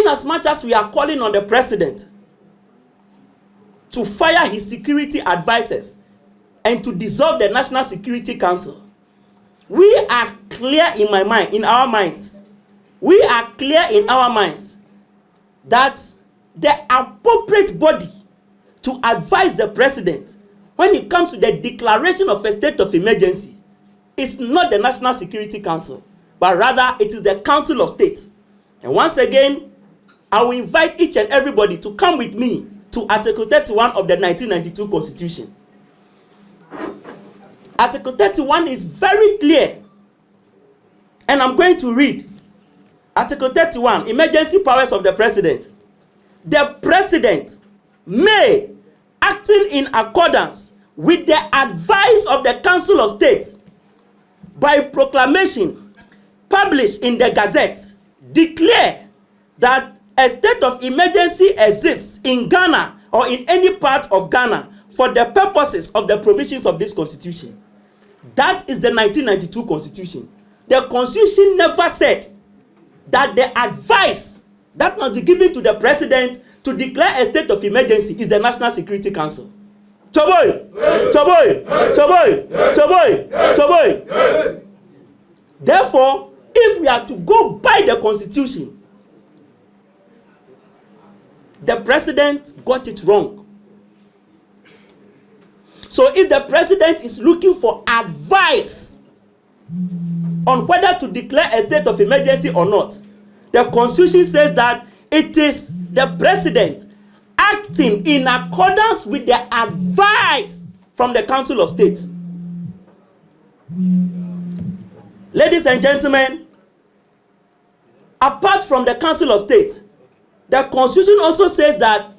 in as much as we are calling on the president to fire his security advisors and to dissolve the National Security Council, we are clear in our minds. We are clear in our minds that the appropriate body to advise the president when it comes to the declaration of a state of emergency is not the National Security Council, but rather it is the Council of State. And once again, I will invite each and everybody to come with me to Article 31 of the 1992 Constitution. Article 31 is very clear, and I'm going to read. Article 31, emergency powers of the president. The president may, acting in accordance with the advice of the Council of State, by proclamation published in the Gazette, declare that a state of emergency exists in Ghana or in any part of Ghana for the purposes of the provisions of this Constitution. That is the 1992 Constitution. The Constitution never said that the advice that must be given to the president to declare a state of emergency is the National Security Council. Choboy! Choboy! Choboy! Choboy! Choboy! Therefore, if we are to go by the Constitution, the president got it wrong. So if the president is looking for advice on whether to declare a state of emergency or not, the Constitution says that it is the president acting in accordance with the advice from the Council of State. Ladies and gentlemen, apart from the Council of State, the Constitution also says that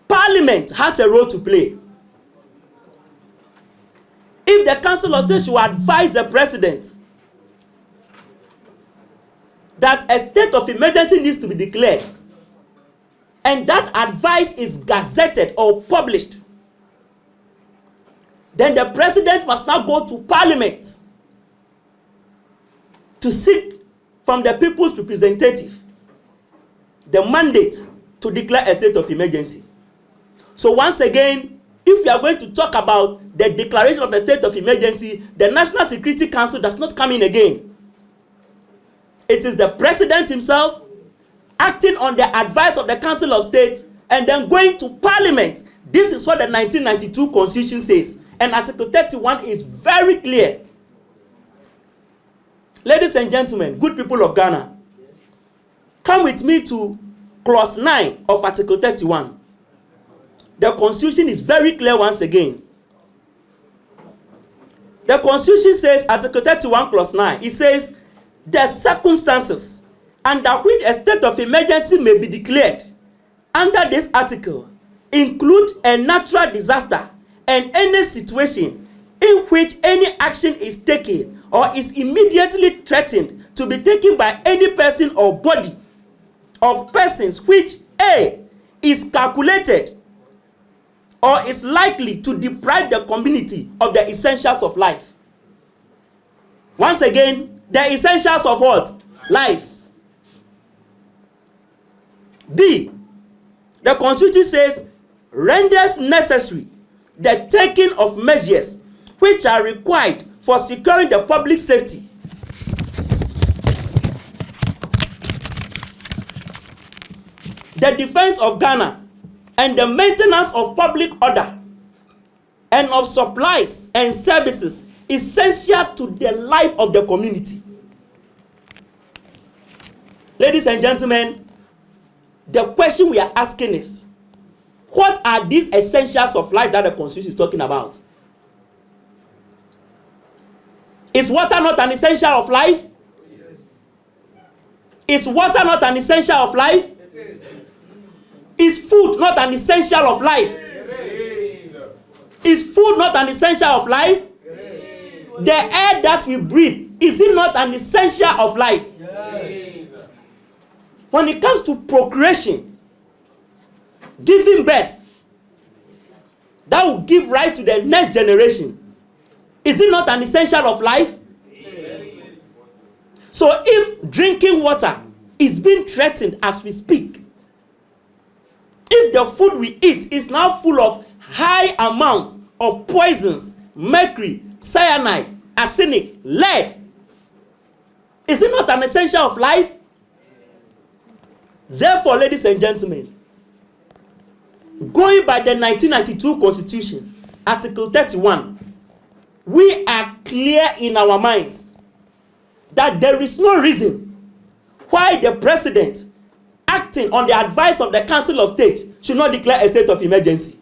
Parliament has a role to play. If the Council of State should advise the president that a state of emergency needs to be declared, and that advice is gazetted or published, then the president must now go to Parliament to seek from the people's representative the mandate to declare a state of emergency. So once again, if we are going to talk about the declaration of a state of emergency, the National Security Council does not come in again. It is the president himself acting on the advice of the Council of State and then going to Parliament. This is what the 1992 Constitution says. And Article 31 is very clear. Ladies and gentlemen, good people of Ghana, come with me to Clause 9 of Article 31. The Constitution is very clear once again. The Constitution says, Article 31, Clause 9, it says, the circumstances under which a state of emergency may be declared under this article include a natural disaster and any situation in which any action is taken or is immediately threatened to be taken by any person or body of persons which A, is calculated or is likely to deprive the community of the essentials of life. Once again, the essentials of what? Life. B, the Constitution says, renders necessary the taking of measures which are required for securing the public safety, the defense of Ghana, and the maintenance of public order and of supplies and services essential to the life of the community. Ladies and gentlemen, the question we are asking is, what are these essentials of life that the Constitution is talking about? Is water not an essential of life? Yes. Is water not an essential of life? Is food not an essential of life? Is food not an essential of life? The air that we breathe, is it not an essential of life? When it comes to procreation, giving birth, that will give rise to the next generation, is it not an essential of life? So if drinking water is being threatened as we speak. If the food we eat is now full of high amounts of poisons, mercury, cyanide, arsenic, lead, is it not an essential of life? Therefore, ladies and gentlemen, going by the 1992 Constitution, Article 31, we are clear in our minds that there is no reason why the president, acting on the advice of the Council of State, should not declare a state of emergency.